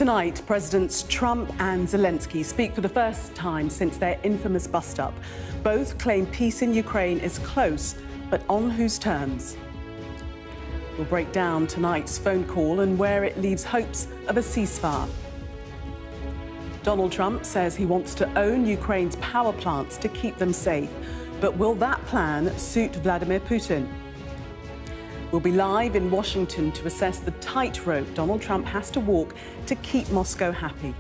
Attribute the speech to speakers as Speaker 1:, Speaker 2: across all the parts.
Speaker 1: Tonight, Presidents Trump and Zelensky speak for the first time since their infamous bust-up. Both claim peace in Ukraine is close, but on whose terms? We'll break down tonight's phone call and where it leaves hopes of a ceasefire. Donald Trump says he wants to own Ukraine's power plants to keep them safe. But will that plan suit Vladimir Putin? We'll be live in Washington to assess the tightrope Donald Trump has to walk to keep Moscow happy.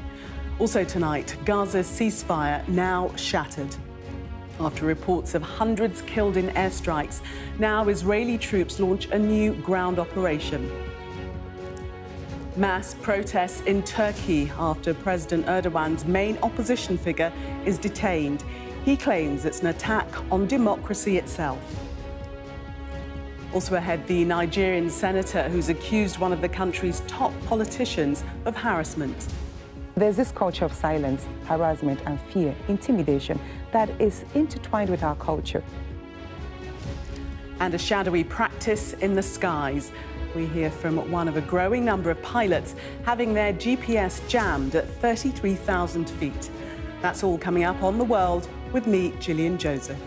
Speaker 1: Also tonight, Gaza's ceasefire now shattered. After reports of hundreds killed in airstrikes, now Israeli troops launch a new ground operation. Mass protests in Turkey after President Erdogan's main opposition figure is detained. He claims it's an attack on democracy itself. Also ahead, the Nigerian senator who's accused one of the country's top politicians of harassment.
Speaker 2: There's this culture of silence, harassment and fear, intimidation that is intertwined with our culture.
Speaker 1: And a shadowy practice in the skies. We hear from one of a growing number of pilots having their GPS jammed at 33,000 feet. That's all coming up on The World with me, Gillian Joseph.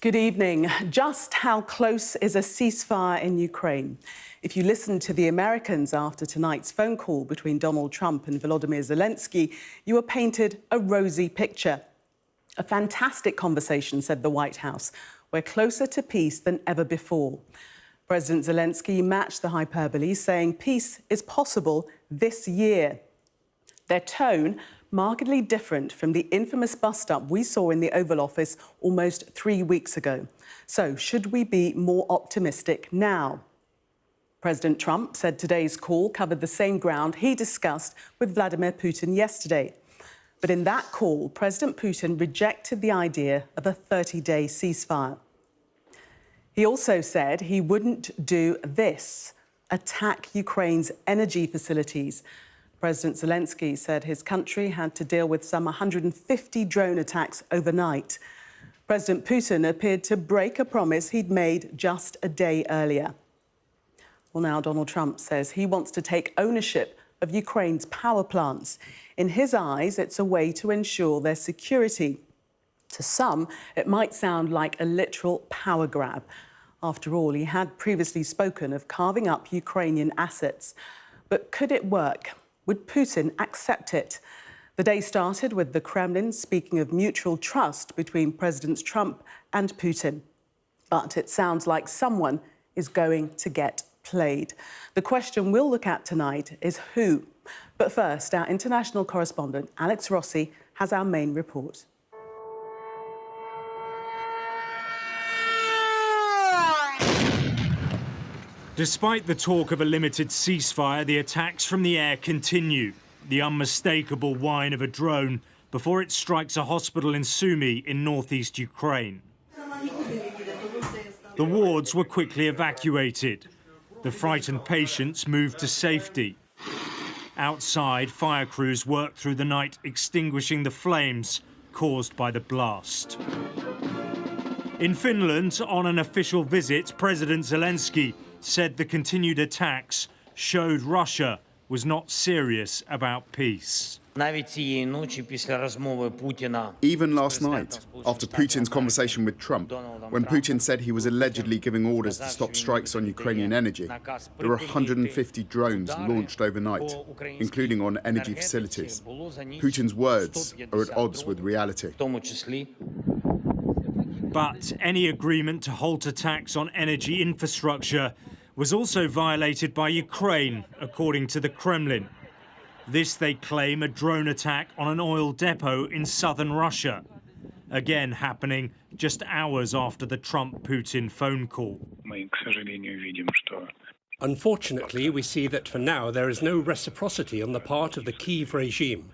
Speaker 1: Good evening. Just how close is a ceasefire in Ukraine? If you listen to the Americans after tonight's phone call between Donald Trump and Volodymyr Zelensky, you were painted a rosy picture. A fantastic conversation, said the White House. We're closer to peace than ever before. President Zelensky matched the hyperbole, saying peace is possible this year. Their tone markedly different from the infamous bust-up we saw in the Oval Office almost 3 weeks ago. So, should we be more optimistic now? President Trump said today's call covered the same ground he discussed with Vladimir Putin yesterday. But in that call, President Putin rejected the idea of a 30-day ceasefire. He also said he wouldn't do this: attack Ukraine's energy facilities. President Zelensky said his country had to deal with some 150 drone attacks overnight. President Putin appeared to break a promise he'd made just a day earlier. Well, now Donald Trump says he wants to take ownership of Ukraine's power plants. In his eyes, it's a way to ensure their security. To some, it might sound like a literal power grab. After all, he had previously spoken of carving up Ukrainian assets. But could it work? Would Putin accept it? The day started with the Kremlin speaking of mutual trust between Presidents Trump and Putin. But it sounds like someone is going to get played. The question we'll look at tonight is who? But first, our international correspondent, Alex Rossi, has our main report.
Speaker 3: Despite the talk of a limited ceasefire, the attacks from the air continue. The unmistakable whine of a drone before it strikes a hospital in Sumy in northeast Ukraine. The wards were quickly evacuated. The frightened patients moved to safety. Outside, fire crews worked through the night, extinguishing the flames caused by the blast. In Finland, on an official visit, President Zelensky said the continued attacks showed Russia was not serious about peace.
Speaker 4: Even
Speaker 5: last night, after Putin's conversation with Trump, when Putin said he was allegedly giving orders to stop strikes on Ukrainian energy, there were 150 drones launched overnight, including on energy facilities. Putin's words are at odds with reality.
Speaker 3: But any agreement to halt attacks on energy infrastructure was also violated by Ukraine, according to the Kremlin. This, they claim, a drone attack on an oil depot in southern Russia, again happening just hours after the Trump-Putin phone call.
Speaker 6: Unfortunately, we see that for now there is no reciprocity on the part of the Kyiv regime.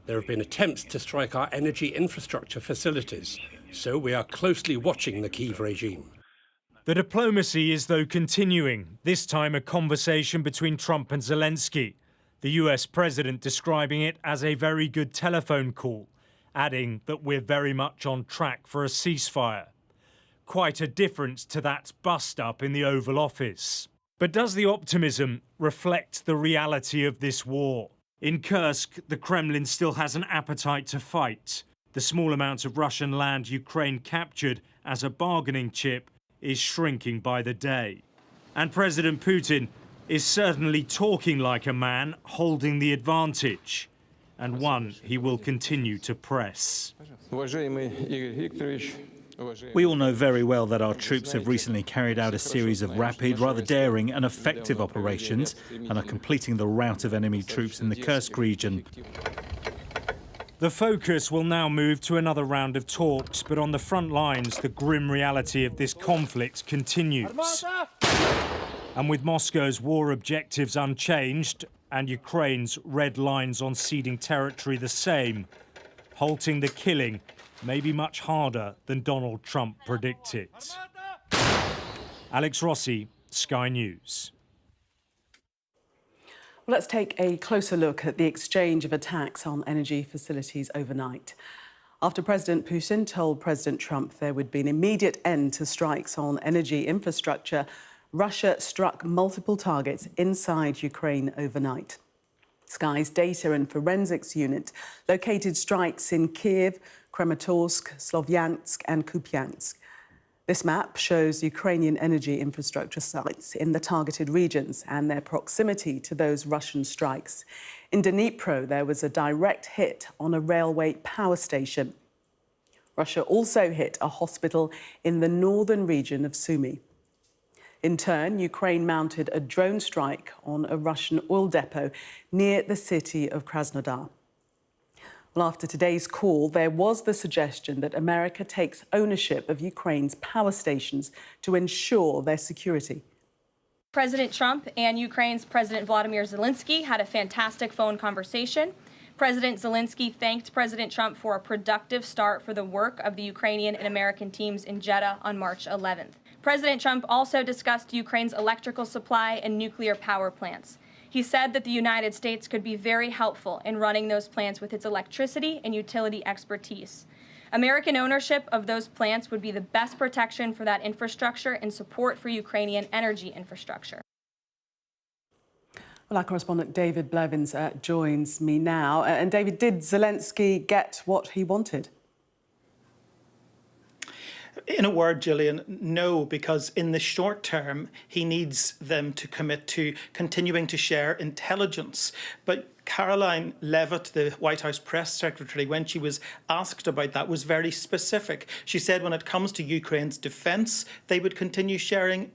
Speaker 6: There have been attempts to strike our energy infrastructure facilities, so we are closely watching the Kyiv regime.
Speaker 3: The diplomacy is, though, continuing, this time a conversation between Trump and Zelensky, the US president describing it as a very good telephone call, adding that we're very much on track for a ceasefire. quite a difference to that bust-up in the Oval Office. But does the optimism reflect the reality of this war? In Kursk, the Kremlin still has an appetite to fight. The small amount of Russian land Ukraine captured as a bargaining chip is shrinking by the day. And President Putin is certainly talking like a man holding the advantage, and one he will continue to press.
Speaker 4: We all know very well that our troops have recently carried out a series of rapid, rather daring and effective operations and are completing the rout of enemy troops in the Kursk region.
Speaker 3: The focus will now move to another round of talks, but on the front lines, the grim reality of this conflict continues. And with Moscow's war objectives unchanged and Ukraine's red lines on ceding territory the same, halting the killing may be much harder than Donald Trump predicted. Alex Rossi, Sky News.
Speaker 1: Well, let's take a closer look at the exchange of attacks on energy facilities overnight. After President Putin told President Trump there would be an immediate end to strikes on energy infrastructure, Russia struck multiple targets inside Ukraine overnight. Sky's Data and Forensics Unit located strikes in Kiev, Kramatorsk, Slovyansk and Kupiansk. This map shows Ukrainian energy infrastructure sites in the targeted regions and their proximity to those Russian strikes. In Dnipro, there was a direct hit on a railway power station. Russia also hit a hospital in the northern region of Sumy. In turn, Ukraine mounted a drone strike on a Russian oil depot near the city of Krasnodar. Well, after today's call, there was the suggestion that America takes ownership of Ukraine's power stations to ensure their security.
Speaker 7: President Trump and Ukraine's President Volodymyr Zelenskyy had a fantastic phone conversation. President Zelenskyy thanked President Trump for a productive start for the work of the Ukrainian and American teams in Jeddah on March 11th. President Trump also discussed Ukraine's electrical supply and nuclear power plants. He said that the United States could be very helpful in running those plants with its electricity and utility expertise. American ownership of those plants would be the best protection for that infrastructure and support for Ukrainian energy infrastructure.
Speaker 1: Well, our correspondent David Blevins joins me now. And David, did Zelenskyy get what he wanted?
Speaker 8: In a word, Gillian, no, because in the short term, he needs them to commit to continuing to share intelligence. But Caroline Leavitt, the White House press secretary, when she was asked about that, was very specific. She said when it comes to Ukraine's defence, they would continue sharing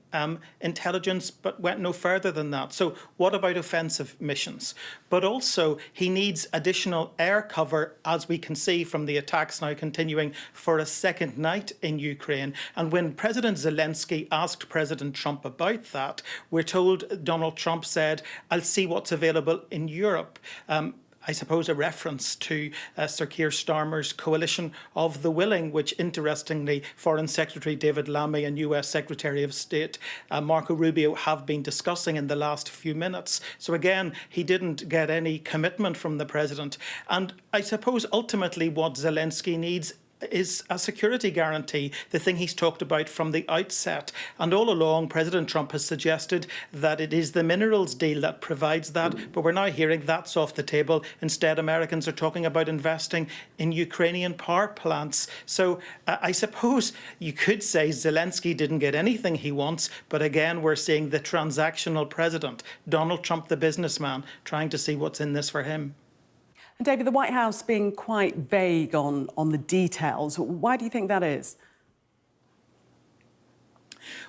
Speaker 8: intelligence, but went no further than that. So what about offensive missions? But also, he needs additional air cover, as we can see from the attacks now continuing for a second night in Ukraine. And when President Zelenskyy asked President Trump about that, we're told Donald Trump said, "I'll see what's available in Europe." I suppose a reference to Sir Keir Starmer's coalition of the willing, which interestingly Foreign Secretary David Lammy and US Secretary of State Marco Rubio have been discussing in the last few minutes. So again, he didn't get any commitment from the president. And I suppose ultimately what Zelenskyy needs is a security guarantee, the thing he's talked about from the outset. And all along, President Trump has suggested that it is the minerals deal that provides that, but we're now hearing that's off the table. Instead, Americans are talking about investing in Ukrainian power plants. So I suppose you could say Zelenskyy didn't get anything he wants, but again, we're seeing the transactional president, Donald Trump, the businessman, trying to see what's in this for him.
Speaker 1: And David, the White House being quite vague on the details. Why do you think that is?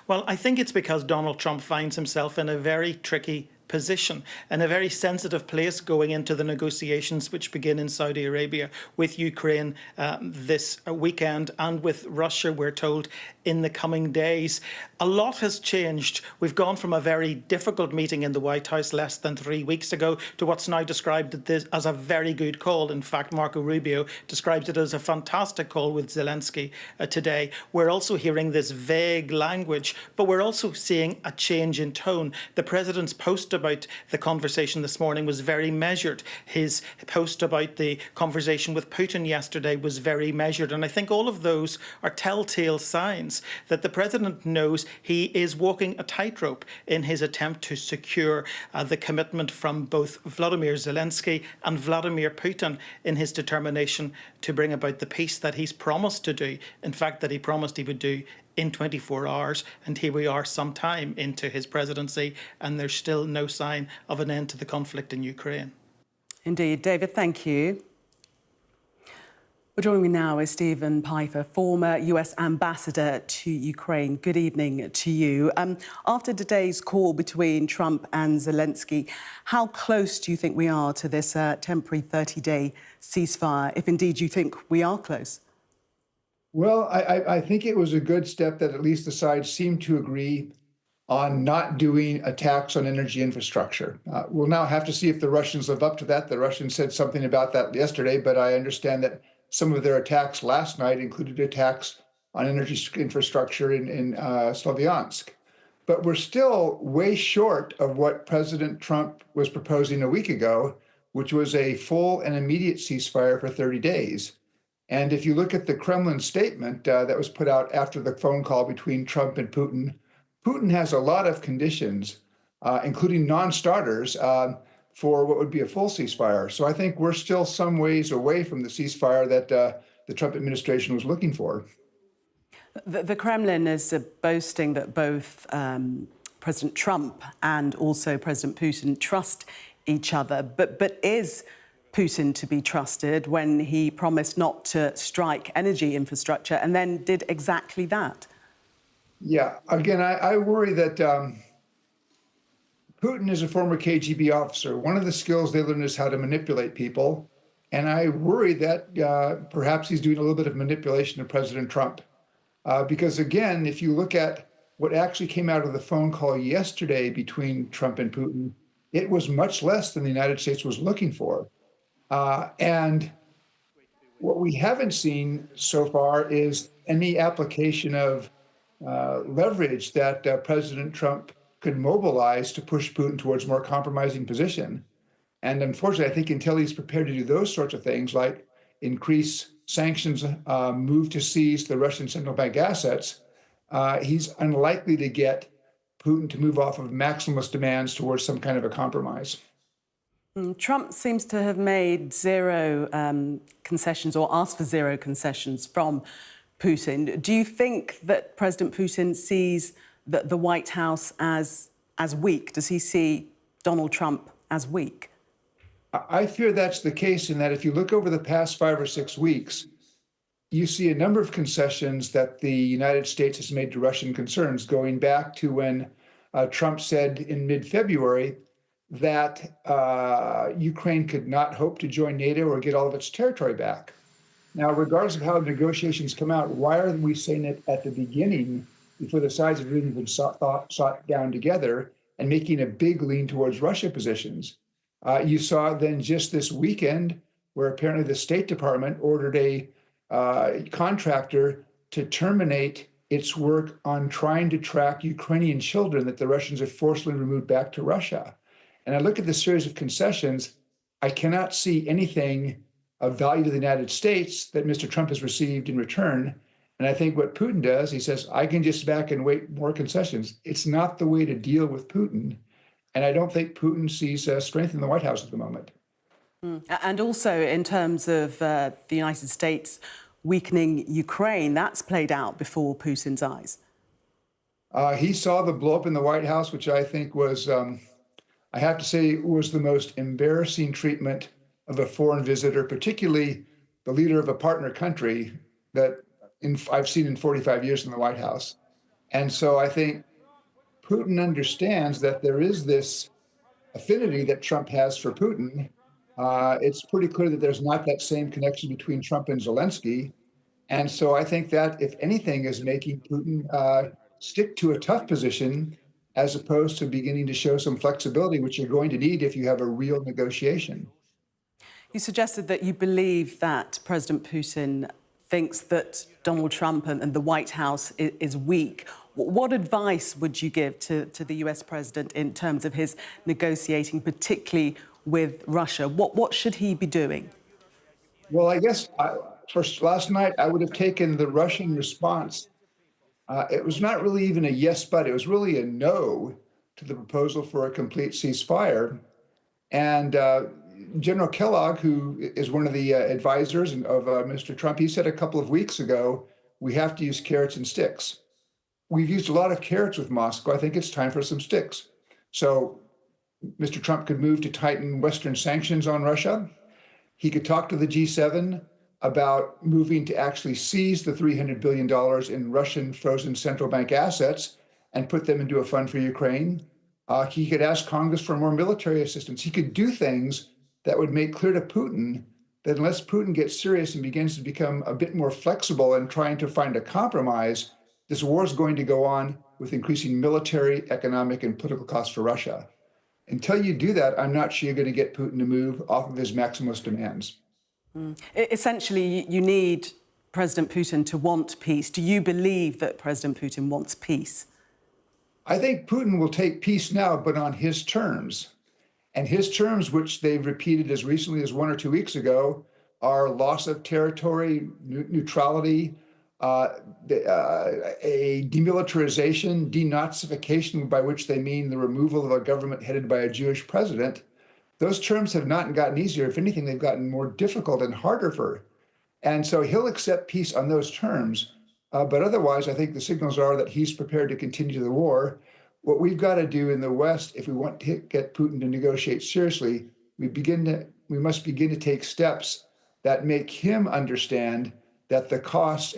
Speaker 8: Well, I think it's because Donald Trump finds himself in a very tricky position, in a very sensitive place going into the negotiations which begin in Saudi Arabia with Ukraine this weekend, and with Russia, we're told, in the coming days. A lot has changed. We've gone from a very difficult meeting in the White House less than 3 weeks ago to what's now described as a very good call. In fact, Marco Rubio describes it as a fantastic call with Zelenskyy today. We're also hearing this vague language, but we're also seeing a change in tone. The president's post about the conversation this morning was very measured. His post about the conversation with Putin yesterday was very measured. And I think all of those are telltale signs that the president knows he is walking a tightrope in his attempt to secure the commitment from both Volodymyr Zelenskyy and Vladimir Putin in his determination to bring about the peace that he's promised to do. In fact, that he promised he would do in 24 hours, and here we are some time into his presidency, and there's still no sign of an end to the conflict in Ukraine.
Speaker 1: Indeed. David, thank you. Well, joining me now is Stephen Pifer, former US ambassador to Ukraine. Good evening to you. After today's call between Trump and Zelenskyy, how close do you think we are to this temporary 30-day ceasefire, if indeed you think we are close?
Speaker 9: Well, I think it was a good step that at least the sides seemed to agree on not doing attacks on energy infrastructure. We'll now have to see if the Russians live up to that. The Russians said something about that yesterday, but I understand that some of their attacks last night included attacks on energy infrastructure in Slovyansk. But we're still way short of what President Trump was proposing a week ago, which was a full and immediate ceasefire for 30 days. And if you look at the Kremlin statement that was put out after the phone call between Trump and Putin, Putin has a lot of conditions, including non-starters, for what would be a full ceasefire. So I think we're still some ways away from the ceasefire that the Trump administration was looking for.
Speaker 1: The Kremlin is boasting that both President Trump and also President Putin trust each other, but is Putin to be trusted when he promised not to strike energy infrastructure and then did exactly that?
Speaker 9: Yeah, again, I worry that Putin is a former KGB officer. One of the skills they learned is how to manipulate people. And I worry that perhaps he's doing a little bit of manipulation of President Trump. Because again, if you look at what actually came out of the phone call yesterday between Trump and Putin, it was much less than the United States was looking for. And what we haven't seen so far is any application of leverage that President Trump could mobilize to push Putin towards a more compromising position. And unfortunately, I think until he's prepared to do those sorts of things, like increase sanctions, move to seize the Russian central bank assets, he's unlikely to get Putin to move off of maximalist demands towards some kind of a compromise.
Speaker 1: Trump seems to have made zero concessions or asked for zero concessions from Putin. Do you think that President Putin sees the White House as weak? Does he see Donald Trump as weak?
Speaker 9: I fear that's the case, in that if you look over the past 5 or 6 weeks, you see a number of concessions that the United States has made to Russian concerns, going back to when Trump said in mid-February that Ukraine could not hope to join NATO or get all of its territory back. Now, regardless of how the negotiations come out, why are we saying it at the beginning before the sides have really been sought down together and making a big lean towards Russia positions? You saw then just this weekend where apparently the State Department ordered a contractor to terminate its work on trying to track Ukrainian children that the Russians have forcibly removed back to Russia. And I look at the series of concessions, I cannot see anything of value to the United States that Mr. Trump has received in return. And I think what Putin does, he says, I can just back and wait more concessions. It's not the way to deal with Putin. And I don't think Putin sees strength in the White House at the moment.
Speaker 1: And also in terms of the United States weakening Ukraine, that's played out before Putin's eyes.
Speaker 9: He saw the blow up in the White House, which I think was, I have to say, was the most embarrassing treatment of a foreign visitor, particularly the leader of a partner country that I've seen in 45 years in the White House. And so I think Putin understands that there is this affinity that Trump has for Putin. It's pretty clear that there's not that same connection between Trump and Zelenskyy. And so I think that, if anything, is making Putin stick to a tough position as opposed to beginning to show some flexibility, which you're going to need if you have a real negotiation.
Speaker 1: You suggested that you believe that President Putin thinks that Donald Trump and the White House is weak. What advice would you give to the US president in terms of his negotiating, particularly with Russia? What should he be doing?
Speaker 9: Well, I guess first last night I would have taken the Russian response. It was not really even a yes, but it was really a no to the proposal for a complete ceasefire. And General Kellogg, who is one of the advisors of Mr. Trump, he said a couple of weeks ago, we have to use carrots and sticks. We've used a lot of carrots with Moscow. I think it's time for some sticks. So Mr. Trump could move to tighten Western sanctions on Russia. He could talk to the G7 about moving to actually seize the $300 billion in Russian frozen central bank assets and put them into a fund for Ukraine. He could ask Congress for more military assistance. He could do things that would make clear to Putin that unless Putin gets serious and begins to become a bit more flexible in trying to find a compromise, this war is going to go on with increasing military, economic, and political costs for Russia. Until you do that, I'm not sure you're going to get Putin to move off of his maximalist demands.
Speaker 1: Essentially, you need President Putin to want peace. Do you believe that President Putin wants peace?
Speaker 9: I think Putin will take peace now, but on his terms. And his terms, which they've repeated as recently as 1 or 2 weeks ago, are loss of territory, neutrality, a demilitarization, denazification, by which they mean the removal of a government headed by a Jewish president. Those terms have not gotten easier. If anything, they've gotten more difficult and harder for. And so he'll accept peace on those terms. But otherwise, I think the signals are that he's prepared to continue the war. What we've got to do in the West, if we want to get Putin to negotiate seriously, we must begin to take steps that make him understand that the costs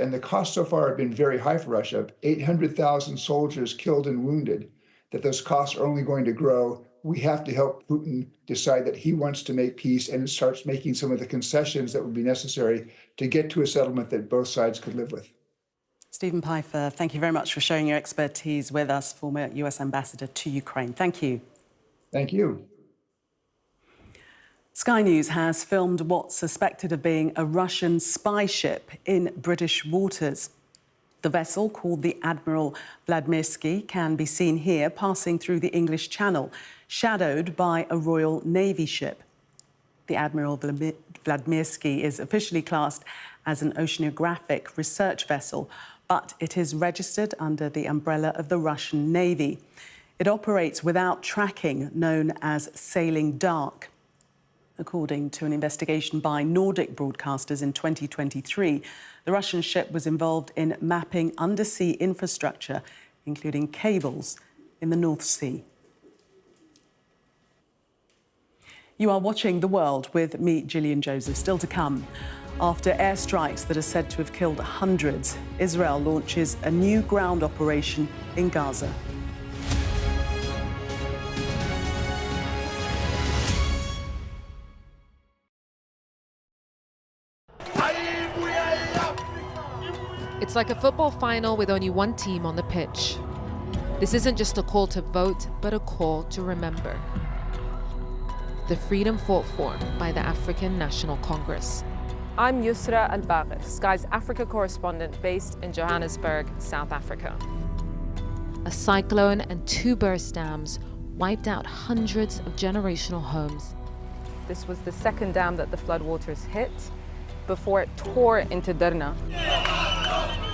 Speaker 9: so far have been very high for Russia, 800,000 soldiers killed and wounded, that those costs are only going to grow. We have to help Putin decide that he wants to make peace and starts making some of the concessions that would be necessary to get to a settlement that both sides could live with.
Speaker 1: Stephen Pifer, thank you very much for sharing your expertise with us, former US Ambassador to Ukraine. Thank you.
Speaker 9: Thank you.
Speaker 1: Sky News has filmed what's suspected of being a Russian spy ship in British waters. The vessel, called the Admiral Volodymyr, can be seen here passing through the English Channel, shadowed by a Royal Navy ship. The Admiral Volodymyr is officially classed as an oceanographic research vessel, but it is registered under the umbrella of the Russian Navy. It operates without tracking, known as sailing dark. According to an investigation by Nordic broadcasters in 2023, the Russian ship was involved in mapping undersea infrastructure, including cables in the North Sea. You are watching The World with me, Gillian Joseph. Still to come. After airstrikes that are said to have killed hundreds, Israel launches a new ground operation in Gaza.
Speaker 10: It's like a football final with only one team on the pitch. This isn't just a call to vote, but a call to remember. The freedom fought for by the African National Congress.
Speaker 11: I'm Yusra Al-Bagher, Sky's Africa correspondent based in Johannesburg, South Africa.
Speaker 10: A cyclone and 2 burst dams wiped out hundreds of generational homes.
Speaker 11: This was the second dam that the floodwaters hit before it tore into Derna.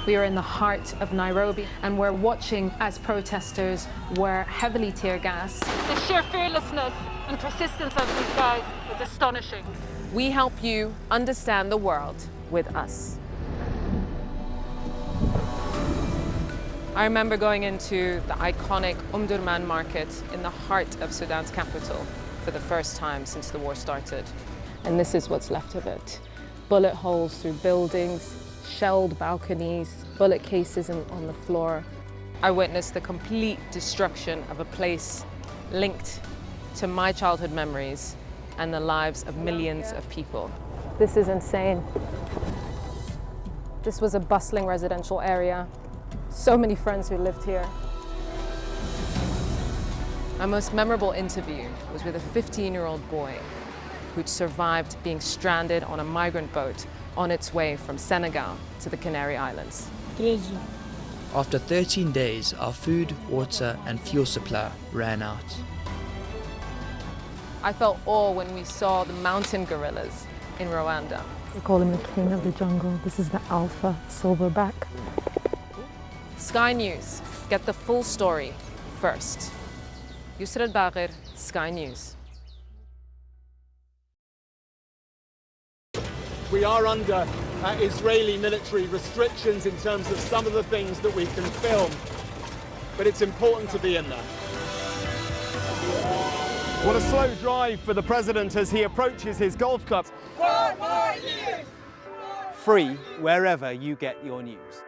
Speaker 11: We are in the heart of Nairobi, and we're watching as protesters were heavily tear gassed.
Speaker 12: The sheer fearlessness and persistence of these guys is astonishing.
Speaker 11: We help you understand the world with us. I remember going into the iconic Omdurman market in the heart of Sudan's capital for the first time since the war started. And this is what's left of it. Bullet holes through buildings, shelled balconies, bullet cases on the floor. I witnessed the complete destruction of a place linked to my childhood memories and the lives of millions of people. This is insane. This was a bustling residential area. So many friends who lived here. My most memorable interview was with a 15-year-old boy who'd survived being stranded on a migrant boat on its way from Senegal to the Canary Islands.
Speaker 13: After 13 days, our food, water and fuel supply ran out.
Speaker 11: I felt awe when we saw the mountain gorillas in Rwanda.
Speaker 14: They call him the king of the jungle. This is the alpha silverback.
Speaker 11: Sky News. Get the full story first. Yusra Al-Bagir, Sky News.
Speaker 15: We are under Israeli military restrictions in terms of some of the things that we can film, but it's important to be in there. What a slow drive for the president as he approaches his golf club. 4 more years! Free wherever you get your news.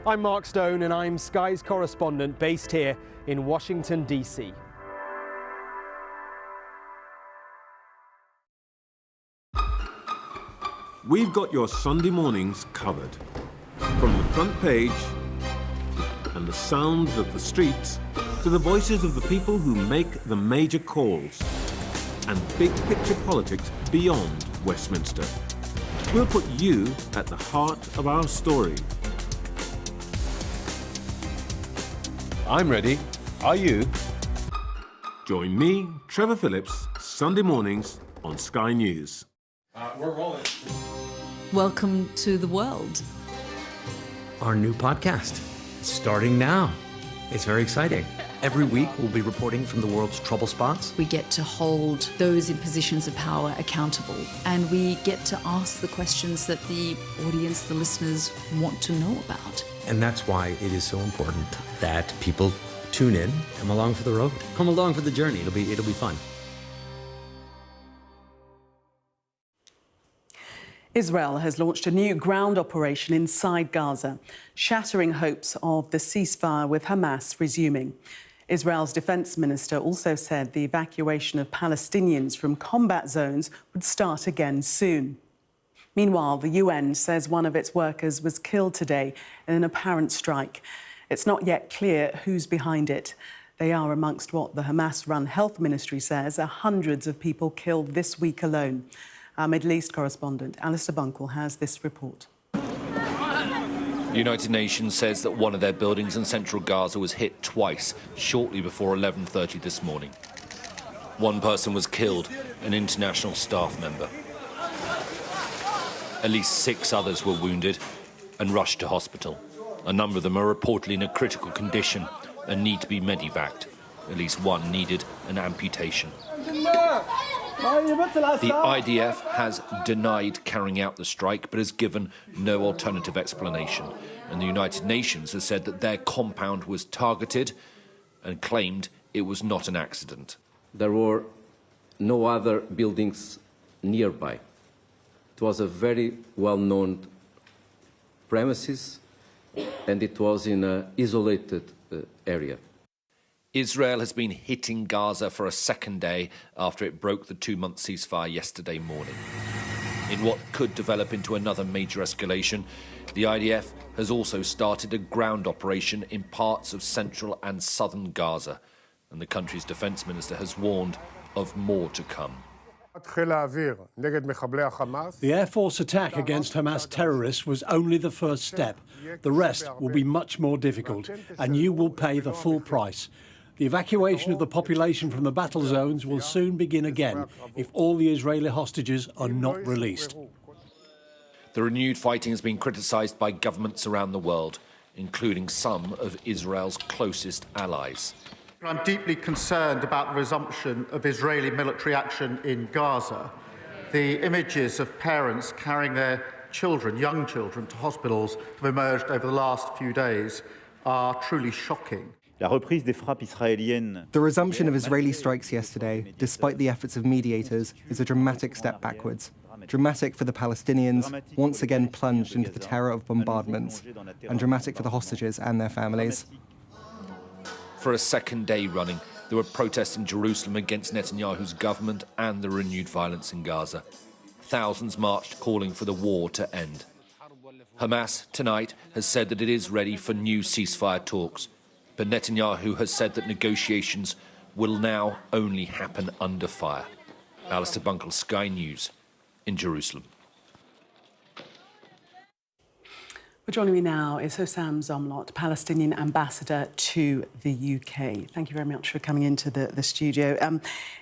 Speaker 15: I'm Mark Stone and I'm Sky's correspondent based here in Washington, D.C.
Speaker 16: We've got your Sunday mornings covered. From the front page and the sounds of the streets to the voices of the people who make the major calls and big picture politics beyond Westminster. We'll put you at the heart of our story.
Speaker 17: I'm ready. Are you?
Speaker 16: Join me, Trevor Phillips, Sunday mornings on Sky News.
Speaker 17: We're rolling.
Speaker 18: Welcome to the world.
Speaker 19: Our new podcast, starting now. It's very exciting. Every week we'll be reporting from the world's trouble spots.
Speaker 18: We get to hold those in positions of power accountable, and we get to ask the questions that the audience, the listeners, want to know about.
Speaker 19: And that's why it is so important that people tune in, come along for the road, come along for the journey. It'll be fun.
Speaker 1: Israel has launched a new ground operation inside Gaza, shattering hopes of the ceasefire with Hamas resuming. Israel's defense minister also said the evacuation of Palestinians from combat zones would start again soon. Meanwhile, the UN says one of its workers was killed today in an apparent strike. It's not yet clear who's behind it. They are amongst what the Hamas-run health ministry says are hundreds of people killed this week alone. Our Middle East correspondent, Alistair Bunkle, has this report.
Speaker 20: The United Nations says that one of their buildings in central Gaza was hit twice, shortly before 11:30 this morning. One person was killed, an international staff member. At least 6 others were wounded and rushed to hospital. A number of them are reportedly in a critical condition and need to be medevaced. At least one needed an amputation. The IDF has denied carrying out the strike, but has given no alternative explanation. And the United Nations has said that their compound was targeted and claimed it was not an accident.
Speaker 21: There were no other buildings nearby. It was a very well-known premises, and it was in an isolated area.
Speaker 20: Israel has been hitting Gaza for a second day after it broke the 2-month ceasefire yesterday morning. In what could develop into another major escalation, the IDF has also started a ground operation in parts of central and southern Gaza, and the country's defense minister has warned of more to come.
Speaker 22: The Air Force attack against Hamas terrorists was only the first step. The rest will be much more difficult, and you will pay the full price. The evacuation of the population from the battle zones will soon begin again if all the Israeli hostages are not released.
Speaker 20: The renewed fighting has been criticised by governments around the world, including some of Israel's closest allies.
Speaker 23: I'm deeply concerned about the resumption of Israeli military action in Gaza. The images of parents carrying their children, young children, to hospitals have emerged over the last few days are truly shocking.
Speaker 24: The resumption of Israeli strikes yesterday, despite the efforts of mediators, is a dramatic step backwards. Dramatic for the Palestinians, once again plunged into the terror of bombardments, and dramatic for the hostages and their families.
Speaker 20: For a second day running, there were protests in Jerusalem against Netanyahu's government and the renewed violence in Gaza. Thousands marched calling for the war to end. Hamas tonight has said that it is ready for new ceasefire talks, but Netanyahu has said that negotiations will now only happen under fire. Alistair Bunkle, Sky News in Jerusalem.
Speaker 1: Well, joining me now is Husam Zomlot, Palestinian ambassador to the UK. Thank you very much for coming into the studio.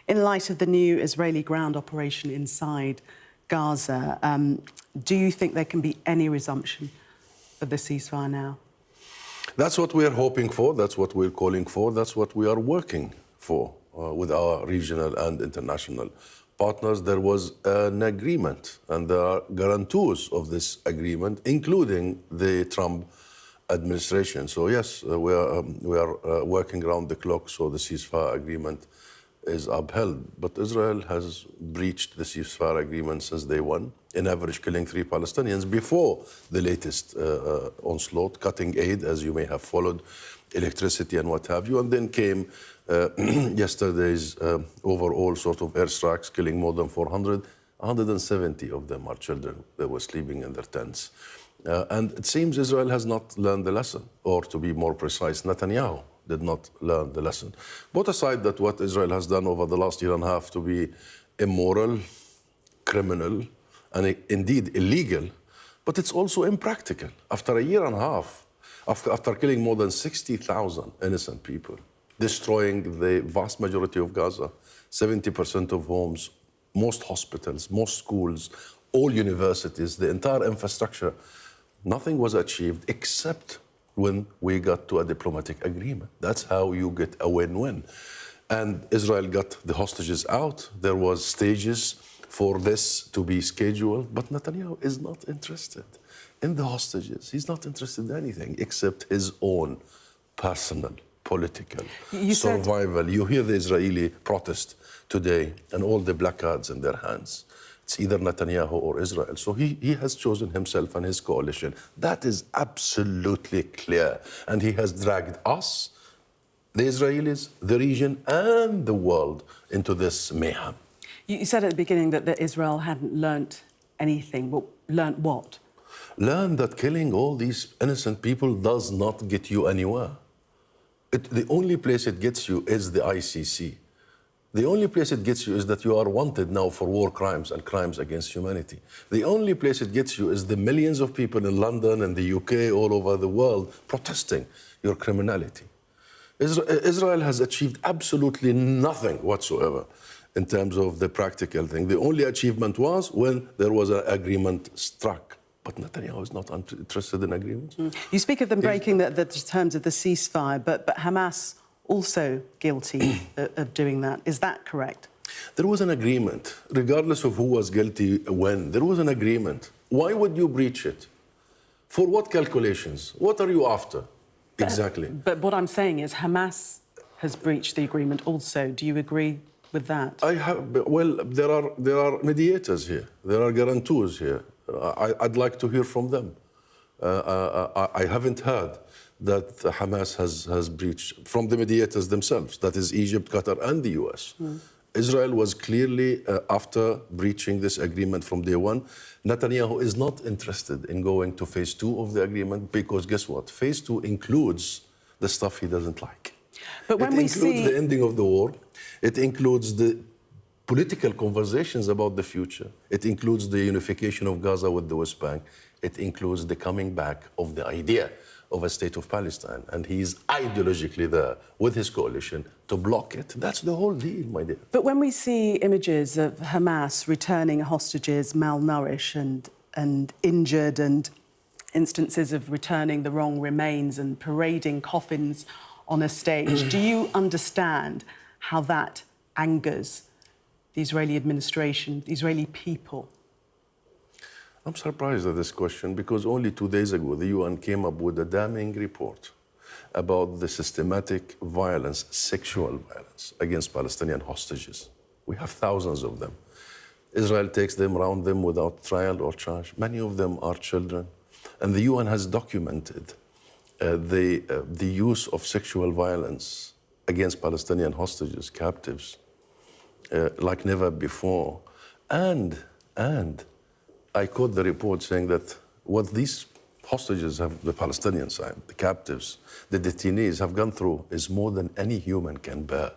Speaker 1: In light of the new Israeli ground operation inside Gaza, do you think there can be any resumption of the ceasefire now?
Speaker 2: That's what we're hoping for, that's what we're calling for, that's what we are working for with our regional and international partners. There was an agreement, and there are guarantors of this agreement, including the Trump administration. So yes, we are working around the clock so the ceasefire agreement is upheld. But Israel has breached the ceasefire agreement since day one, in average killing 3 Palestinians before the latest onslaught, cutting aid, as you may have followed, electricity and what have you, and then came yesterday's overall sort of airstrikes, killing more than 400. 170 of them are children. They were sleeping in their tents. And it seems Israel has not learned the lesson, or to be more precise, Netanyahu did not learn the lesson. Put aside that what Israel has done over the last year and a half to be immoral, criminal, and indeed illegal, but it's also impractical. After a year and a half, after killing more than 60,000 innocent people, destroying the vast majority of Gaza, 70% of homes, most hospitals, most schools, all universities, the entire infrastructure, nothing was achieved except when we got to a diplomatic agreement. That's how you get a win-win. And Israel got the hostages out. There was stages for this to be scheduled, but Netanyahu is not interested in the hostages. He's not interested in anything except his own personal, political survival. You hear the Israeli protest today and all the placards in their hands. It's either Netanyahu or Israel. So he has chosen himself and his coalition. That is absolutely clear. And he has dragged us, the Israelis, the region, and the world into this mayhem.
Speaker 1: You said at the beginning that Israel hadn't learnt anything. Well, learnt what?
Speaker 2: Learn that killing all these innocent people does not get you anywhere. The only place it gets you is the ICC. The only place it gets you is that you are wanted now for war crimes and crimes against humanity. The only place it gets you is the millions of people in London and the UK, all over the world, protesting your criminality. Israel has achieved absolutely nothing whatsoever in terms of the practical thing. The only achievement was when there was an agreement struck. But Netanyahu is not interested in agreements.
Speaker 1: You speak of them breaking the terms of the ceasefire, but Hamas also guilty of doing that. Is that correct?
Speaker 2: There was an agreement, regardless of who was guilty when. There was an agreement. Why would you breach it? For what calculations? What are you after? Exactly.
Speaker 1: But what I'm saying is Hamas has breached the agreement also. Do you agree with that?
Speaker 2: Well, there are mediators here. There are guarantors here. I'd like to hear from them. I haven't heard that Hamas has breached from the mediators themselves, that is Egypt, Qatar, and the US. Israel was clearly, after breaching this agreement from day one, Netanyahu is not interested in going to phase 2 of the agreement because guess what? Phase 2 includes the stuff he doesn't like.
Speaker 1: But when
Speaker 2: it includes the ending of the war, it includes the political conversations about the future, it includes the unification of Gaza with the West Bank, it includes the coming back of the idea of a state of Palestine. And he's ideologically there with his coalition to block it. That's the whole deal, my dear.
Speaker 1: But when we see images of Hamas returning hostages malnourished and injured, and instances of returning the wrong remains and parading coffins on a stage, do you understand how that angers the Israeli administration, the Israeli people?
Speaker 2: I'm surprised at this question because only 2 days ago the UN came up with a damning report about the systematic violence, sexual violence against Palestinian hostages. We have thousands of them. Israel takes them, around them without trial or charge. Many of them are children. And the UN has documented the use of sexual violence against Palestinian hostages, captives, like never before. And I quote the report saying that what these hostages have, the Palestinian side, the captives, the detainees have gone through is more than any human can bear.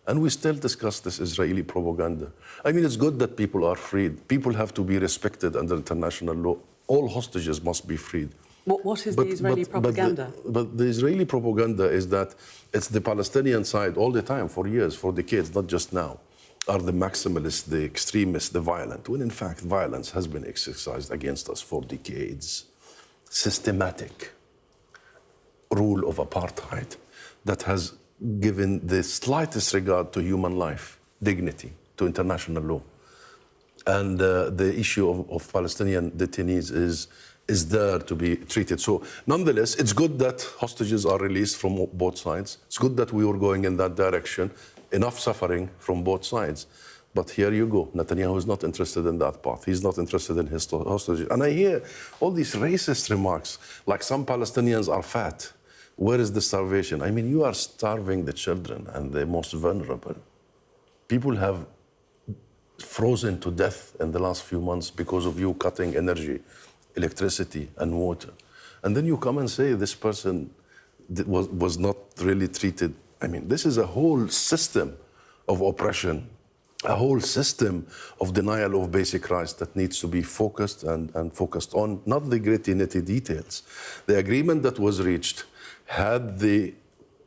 Speaker 2: And we still discuss this Israeli propaganda. I mean, it's good that people are freed. People have to be respected under international law. All hostages must be freed.
Speaker 1: What is the Israeli propaganda?
Speaker 2: But the Israeli propaganda is that it's the Palestinian side all the time, for years, for decades, not just now, are the maximalists, the extremists, the violent, when in fact violence has been exercised against us for decades. Systematic rule of apartheid that has given the slightest regard to human life, dignity, to international law. And the issue of Palestinian detainees is there to be treated. So nonetheless, it's good that hostages are released from both sides. It's good that we were going in that direction. Enough suffering from both sides. But here you go. Netanyahu is not interested in that path. He's not interested in his hostages. And I hear all these racist remarks, like some Palestinians are fat. Where is the starvation? I mean, you are starving the children and the most vulnerable. People have frozen to death in the last few months because of you cutting energy, electricity and water. And then you come and say this person was not really treated. I mean, this is a whole system of oppression, a whole system of denial of basic rights that needs to be focused and focused on, not the gritty-nitty details. The agreement that was reached had the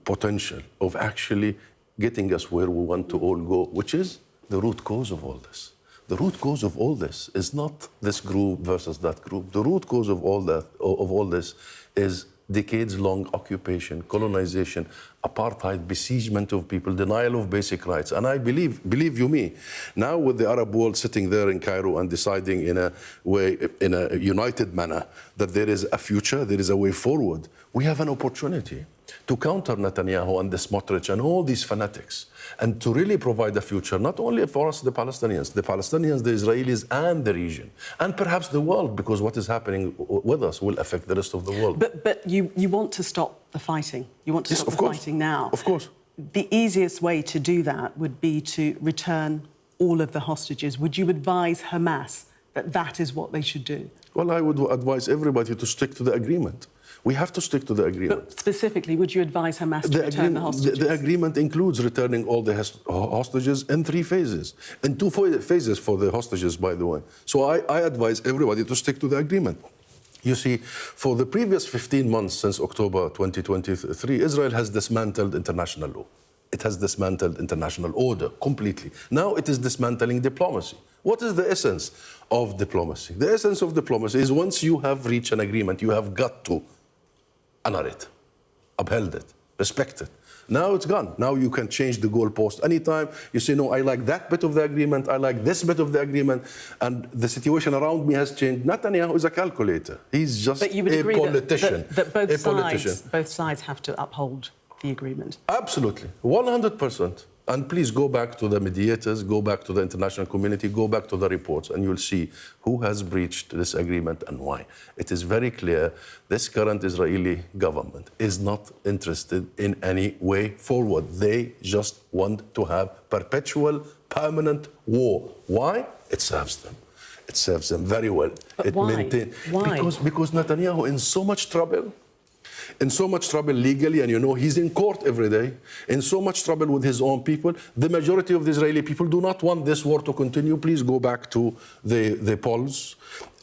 Speaker 2: potential of actually getting us where we want to all go, which is the root cause of all this. The root cause of all this is not this group versus that group. The root cause of all this is decades-long occupation, colonization, apartheid, besiegement of people, denial of basic rights. And I believe you me, now with the Arab world sitting there in Cairo and deciding in a united manner that there is a future, there is a way forward, we have an opportunity to counter Netanyahu and the Smotrich and all these fanatics, and to really provide a future, not only for us, the Palestinians, the Israelis, and the region, and perhaps the world, because what is happening with us will affect the rest of the world.
Speaker 1: But you want to stop the fighting. You want to stop the fighting now.
Speaker 2: Of course.
Speaker 1: The easiest way to do that would be to return all of the hostages. Would you advise Hamas that that is what they should do?
Speaker 2: Well, I would advise everybody to stick to the agreement. We have to stick to the agreement.
Speaker 1: But specifically, would you advise Hamas to return the hostages?
Speaker 2: The agreement includes returning all the hostages in 3 phases, in 2 phases for the hostages, by the way. So I advise everybody to stick to the agreement. You see, for the previous 15 months since October 2023, Israel has dismantled international law. It has dismantled international order completely. Now it is dismantling diplomacy. What is the essence of diplomacy? The essence of diplomacy is once you have reached an agreement, you have got to honor it, upheld it, respect it. Now it's gone. Now you can change the goalpost anytime. You say, no, I like that bit of the agreement, I like this bit of the agreement, and the situation around me has changed. Netanyahu is a calculator. He's just a politician.
Speaker 1: That both sides have to uphold the agreement.
Speaker 2: Absolutely, 100%. And please go back to the mediators, go back to the international community, go back to the reports, and you'll see who has breached this agreement and why. It is very clear this current Israeli government is not interested in any way forward. They just want to have perpetual, permanent war. Why? It serves them. It serves them very well.
Speaker 1: But why?
Speaker 2: Because Netanyahu is in so much trouble. In so much trouble legally, and you know he's in court every day, in so much trouble with his own people. The majority of the Israeli people do not want this war to continue. Please go back to the polls.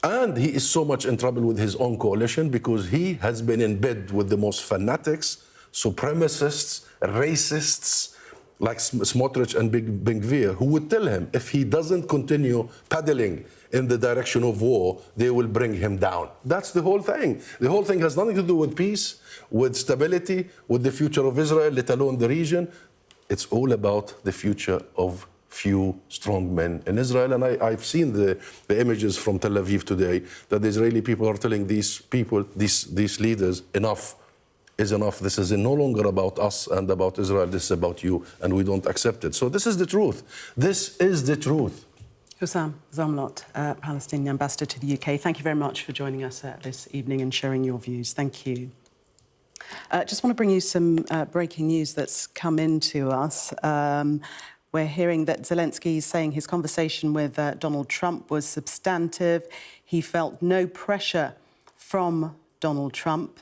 Speaker 2: And he is so much in trouble with his own coalition because he has been in bed with the most fanatics, supremacists, racists, like Smotrich and Ben Gvir, who would tell him if he doesn't continue pedaling in the direction of war, they will bring him down. That's the whole thing. The whole thing has nothing to do with peace, with stability, with the future of Israel, let alone the region. It's all about the future of few strong men in Israel. And I've seen the images from Tel Aviv today that the Israeli people are telling these people, these leaders, enough is enough. This is no longer about us and about Israel. This is about you, and we don't accept it. So this is the truth. This is the truth.
Speaker 1: Husam, Zomlot, Palestinian ambassador to the UK, thank you very much for joining us this evening and sharing your views. Thank you. Just want to bring you some breaking news that's come into us. We're hearing that Zelensky is saying his conversation with Donald Trump was substantive. He felt no pressure from Donald Trump.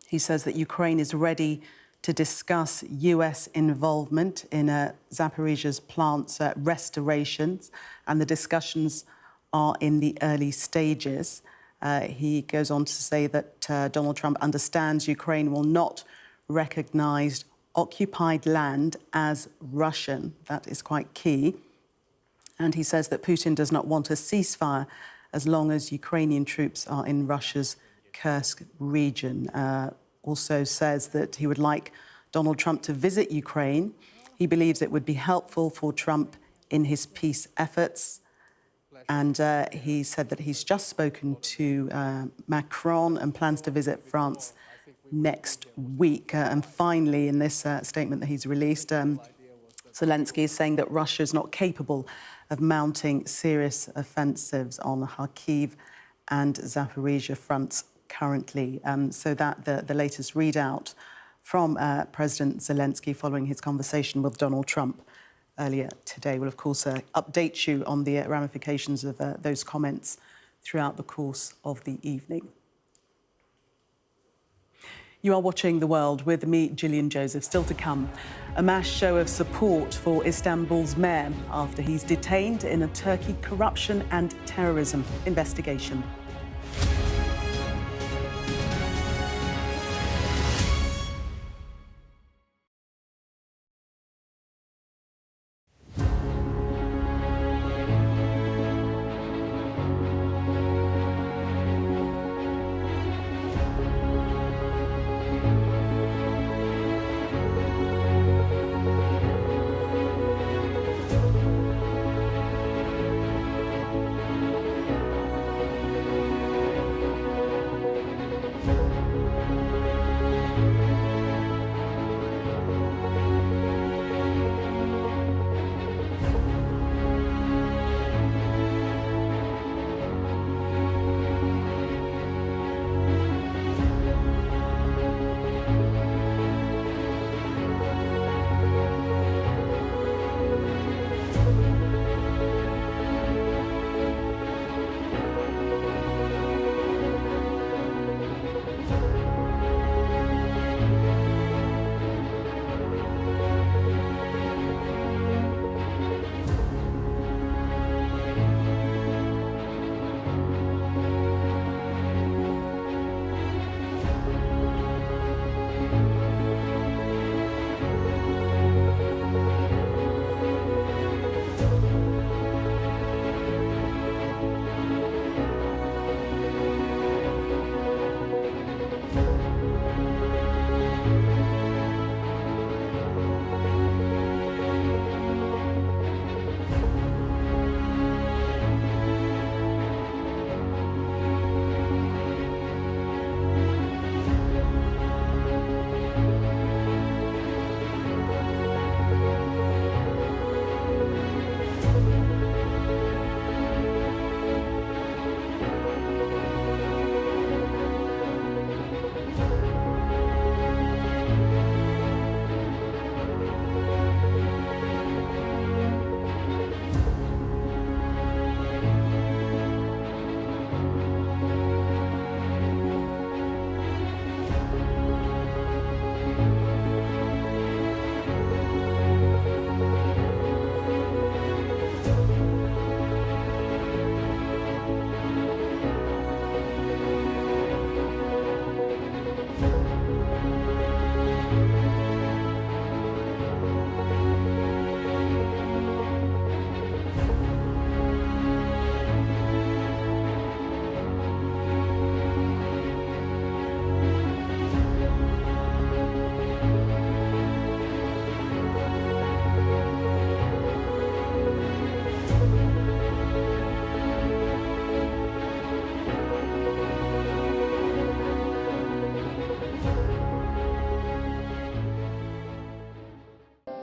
Speaker 1: He says that Ukraine is ready to discuss US involvement in Zaporizhia's plant's restorations, and the discussions are in the early stages. He goes on to say that Donald Trump understands Ukraine will not recognise occupied land as Russian. That is quite key. And he says that Putin does not want a ceasefire as long as Ukrainian troops are in Russia's Kursk region. Also says that he would like Donald Trump to visit Ukraine. He believes it would be helpful for Trump in his peace efforts. And he said that he's just spoken to Macron and plans to visit France next week. And finally, in this statement that he's released, Zelenskyy is saying that Russia is not capable of mounting serious offensives on Kharkiv and Zaporizhia fronts currently. So that the latest readout from President Zelenskyy following his conversation with Donald Trump earlier today. We'll, of course, update you on the ramifications of those comments throughout the course of the evening. You are watching The World with me, Gillian Joseph. Still to come, a mass show of support for Istanbul's mayor after he's detained in a Turkey corruption and terrorism investigation.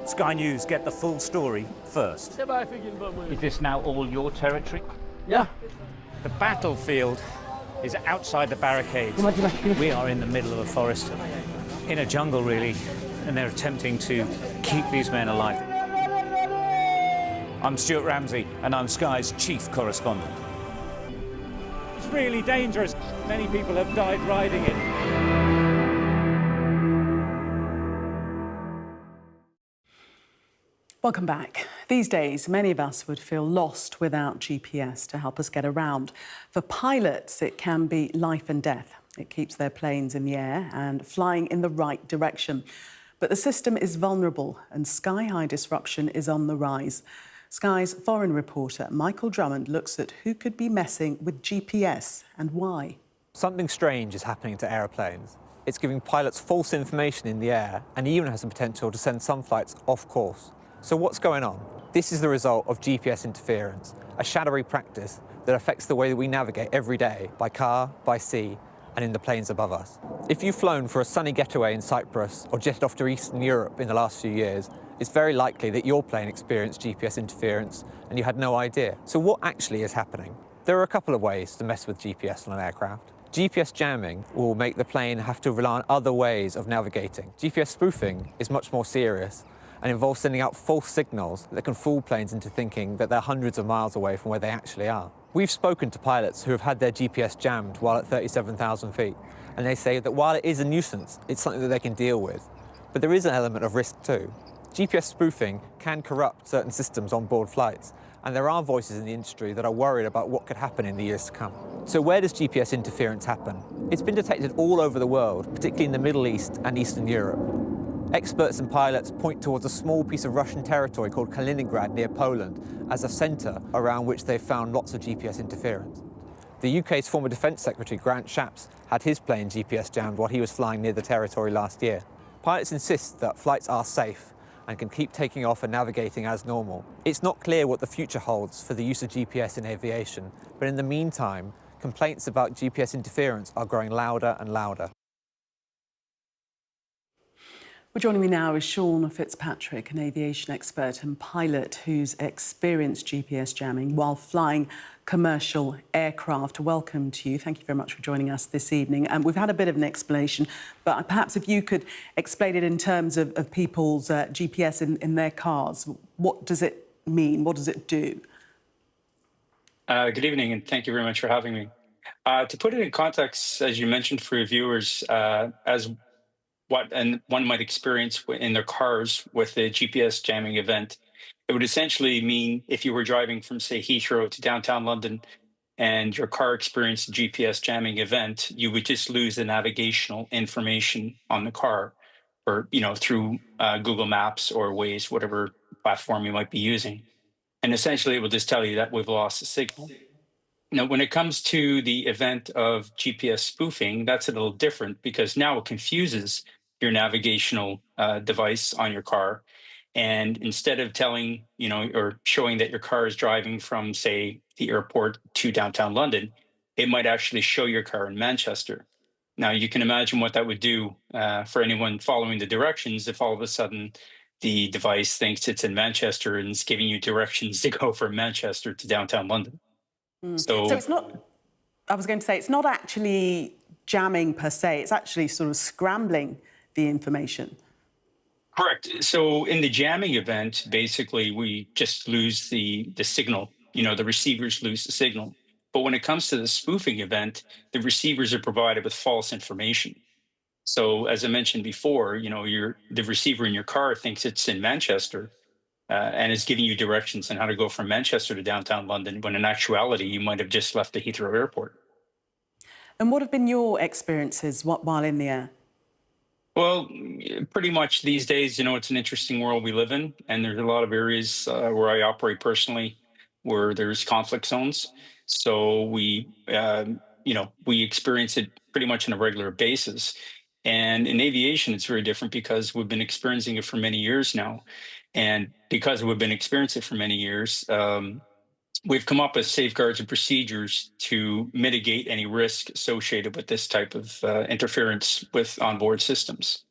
Speaker 3: Sky News get the full story first.
Speaker 4: Is this now all your territory?
Speaker 3: Yeah. The battlefield is outside the barricades. We are in the middle of a forest, in a jungle really, and they're attempting to keep these men alive. I'm Stuart Ramsey, and I'm Sky's chief correspondent. It's really dangerous. Many people have died riding it.
Speaker 1: Welcome back. These days, many of us would feel lost without GPS to help us get around. For pilots, it can be life and death. It keeps their planes in the air and flying in the right direction. But the system is vulnerable and sky-high disruption is on the rise. Sky's foreign reporter Michael Drummond looks at who could be messing with GPS and why.
Speaker 5: Something strange is happening to aeroplanes. It's giving pilots false information in the air and even has the potential to send some flights off course. So what's going on? This is the result of GPS interference, a shadowy practice that affects the way that we navigate every day by car, by sea, and in the planes above us. If you've flown for a sunny getaway in Cyprus or jetted off to Eastern Europe in the last few years, it's very likely that your plane experienced GPS interference and you had no idea. So what actually is happening? There are a couple of ways to mess with GPS on an aircraft. GPS jamming will make the plane have to rely on other ways of navigating. GPS spoofing is much more serious and involves sending out false signals that can fool planes into thinking that they're hundreds of miles away from where they actually are. We've spoken to pilots who have had their GPS jammed while at 37,000 feet, and they say that while it is a nuisance, it's something that they can deal with. But there is an element of risk too. GPS spoofing can corrupt certain systems on board flights, and there are voices in the industry that are worried about what could happen in the years to come. So where does GPS interference happen? It's been detected all over the world, particularly in the Middle East and Eastern Europe. Experts and pilots point towards a small piece of Russian territory called Kaliningrad near Poland as a centre around which they've found lots of GPS interference. The UK's former Defence Secretary, Grant Shapps, had his plane GPS jammed while he was flying near the territory last year. Pilots insist that flights are safe and can keep taking off and navigating as normal. It's not clear what the future holds for the use of GPS in aviation, but in the meantime, complaints about GPS interference are growing louder and louder.
Speaker 1: Well, joining me now is Sean Fitzpatrick, an aviation expert and pilot who's experienced GPS jamming while flying commercial aircraft. Welcome to you. Thank you very much for joining us this evening. And we've had a bit of an explanation, but perhaps if you could explain it in terms of people's GPS in their cars. What does it mean? What does it do?
Speaker 6: Good evening, and thank you very much for having me. To put it in context, as you mentioned for your viewers, as what one might experience in their cars with a GPS jamming event, it would essentially mean if you were driving from, say, Heathrow to downtown London and your car experienced a GPS jamming event, you would just lose the navigational information on the car, or through Google Maps or Waze, whatever platform you might be using. And essentially, it will just tell you that we've lost the signal. Now, when it comes to the event of GPS spoofing, that's a little different because now it confuses your navigational device on your car. And instead of telling, or showing that your car is driving from, say, the airport to downtown London, it might actually show your car in Manchester. Now, you can imagine what that would do for anyone following the directions if all of a sudden the device thinks it's in Manchester and is giving you directions to go from Manchester to downtown London.
Speaker 1: So it's not, I was going to say, it's not actually jamming per se, it's actually sort of scrambling the information.
Speaker 6: Correct. So in the jamming event, basically, we just lose the signal. The receivers lose the signal. But when it comes to the spoofing event, the receivers are provided with false information. So as I mentioned before, the receiver in your car thinks it's in Manchester and is giving you directions on how to go from Manchester to downtown London, when in actuality, you might have just left the Heathrow airport.
Speaker 1: And what have been your experiences while in the air?
Speaker 6: Well, pretty much these days, it's an interesting world we live in, and there's a lot of areas where I operate personally where there's conflict zones. So we experience it pretty much on a regular basis. And in aviation, it's very different because we've been experiencing it for many years now. And because we've been experiencing it for many years, we've come up with safeguards and procedures to mitigate any risk associated with this type of interference with onboard systems.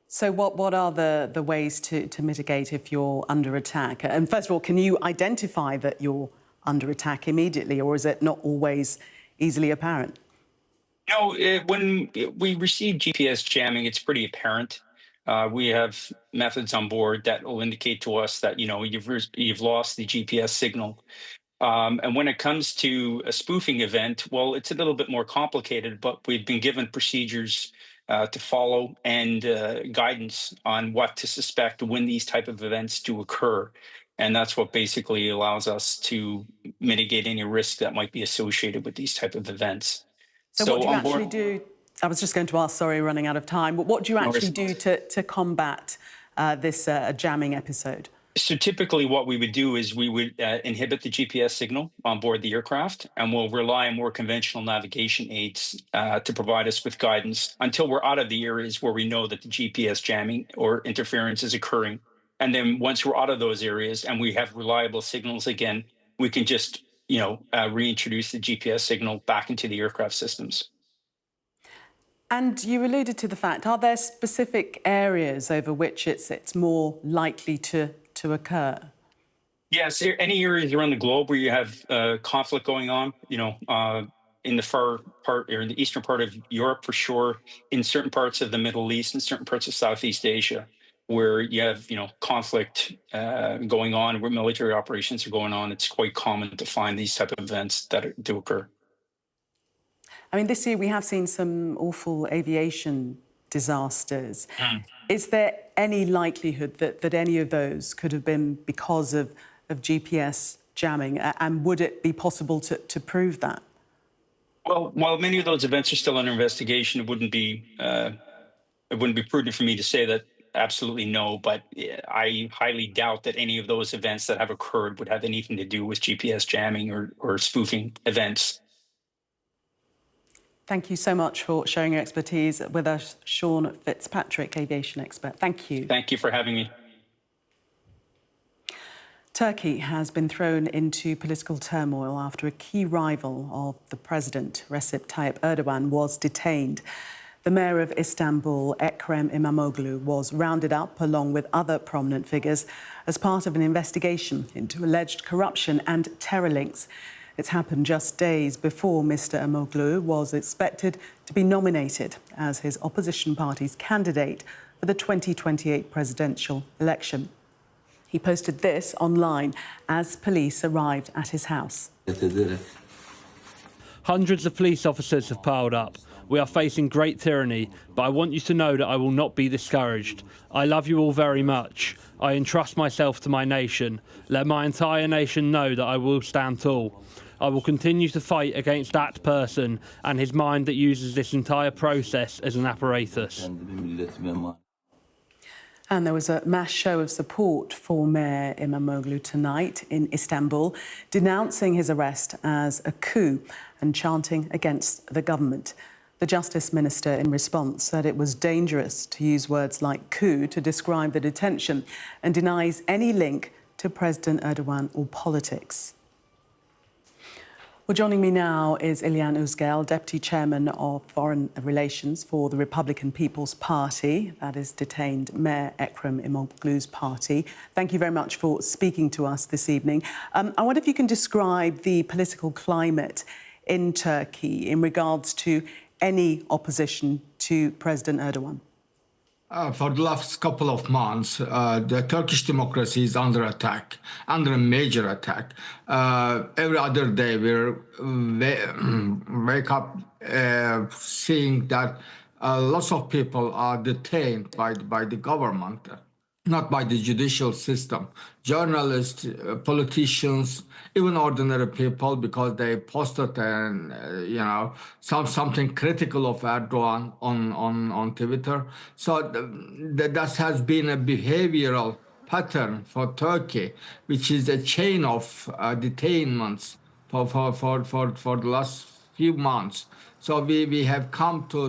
Speaker 1: So what are the ways to mitigate if you're under attack? And first of all, can you identify that you're under attack immediately, or is it not always easily apparent?
Speaker 6: When we receive GPS jamming, it's pretty apparent. We have methods on board that will indicate to us that you've lost the GPS signal. And when it comes to a spoofing event, well, it's a little bit more complicated, but we've been given procedures to follow and guidance on what to suspect when these type of events do occur. And that's what basically allows us to mitigate any risk that might be associated with these type of events.
Speaker 1: So what do you actually do? I was just going to ask, sorry, running out of time, but what do you actually do to combat this jamming episode?
Speaker 6: So typically what we would do is we would inhibit the GPS signal on board the aircraft, and we'll rely on more conventional navigation aids to provide us with guidance until we're out of the areas where we know that the GPS jamming or interference is occurring. And then once we're out of those areas and we have reliable signals again, we can just, reintroduce the GPS signal back into the aircraft systems.
Speaker 1: And you alluded to the fact, are there specific areas over which it's more likely to occur?
Speaker 6: Yes, any areas around the globe where you have conflict going on, in the far part or in the eastern part of Europe for sure, in certain parts of the Middle East and certain parts of Southeast Asia, where you have, conflict going on, where military operations are going on, it's quite common to find these type of events that do occur.
Speaker 1: I mean, this year we have seen some awful aviation disasters. Is there any likelihood that any of those could have been because of GPS jamming? And would it be possible to prove that?
Speaker 6: Well, while many of those events are still under investigation, it wouldn't be prudent for me to say that absolutely no, but I highly doubt that any of those events that have occurred would have anything to do with GPS jamming or spoofing events.
Speaker 1: Thank you so much for sharing your expertise with us, Sean Fitzpatrick, aviation expert. Thank you.
Speaker 6: Thank you for having me.
Speaker 1: Turkey has been thrown into political turmoil after a key rival of the president, Recep Tayyip Erdogan, was detained. The mayor of Istanbul, Ekrem İmamoğlu, was rounded up along with other prominent figures as part of an investigation into alleged corruption and terror links. It's happened just days before Mr. İmamoğlu was expected to be nominated as his opposition party's candidate for the 2028 presidential election. He posted this online as police arrived at his house.
Speaker 7: Hundreds of police officers have piled up. We are facing great tyranny, but I want you to know that I will not be discouraged. I love you all very much. I entrust myself to my nation. Let my entire nation know that I will stand tall. I will continue to fight against that person and his mind that uses this entire process as an apparatus.
Speaker 1: And there was a mass show of support for Mayor İmamoğlu tonight in Istanbul, denouncing his arrest as a coup and chanting against the government. The Justice Minister, in response, said it was dangerous to use words like coup to describe the detention and denies any link to President Erdogan or politics. Well, joining me now is İlhan Uzgel, Deputy Chairman of Foreign Relations for the Republican People's Party, that is detained Mayor Ekrem İmamoğlu's party. Thank you very much for speaking to us this evening. I wonder if you can describe the political climate in Turkey in regards to any opposition to President Erdogan.
Speaker 8: For the last couple of months, the Turkish democracy is under attack, under a major attack. Every other day we wake up seeing that lots of people are detained by the government, not by the judicial system. Journalists, politicians, even ordinary people, because they posted something critical of Erdogan on Twitter. So that has been a behavioral pattern for Turkey, which is a chain of detainments for the last few months. So we have come to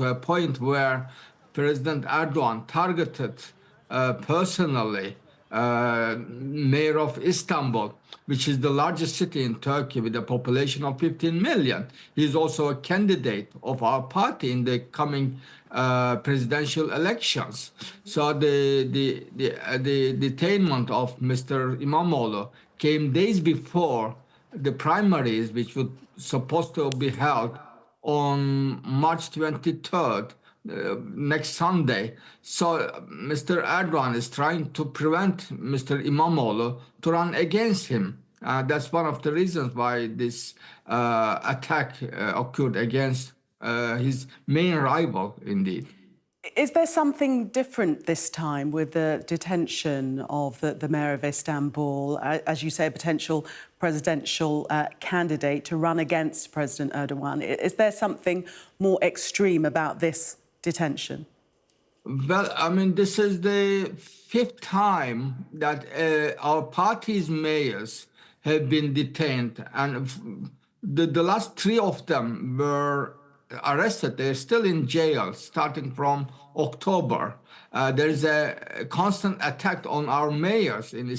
Speaker 8: a point where President Erdogan targeted personally mayor of Istanbul, which is the largest city in Turkey with a population of 15 million. He's also a candidate of our party in the coming presidential elections. So the detainment of Mr. İmamoğlu came days before the primaries, which were supposed to be held on March 23rd. Next Sunday. So Mr. Erdogan is trying to prevent Mr. İmamoğlu to run against him. That's one of the reasons why this attack occurred against his main rival, indeed.
Speaker 1: Is there something different this time with the detention of the mayor of Istanbul, as you say, a potential presidential candidate to run against President Erdogan? Is there something more extreme about this detention?
Speaker 8: Well, I mean, this is the 5th time that our party's mayors have been detained, and the last 3 of them were arrested. They're still in jail starting from October. There is a constant attack on our mayors in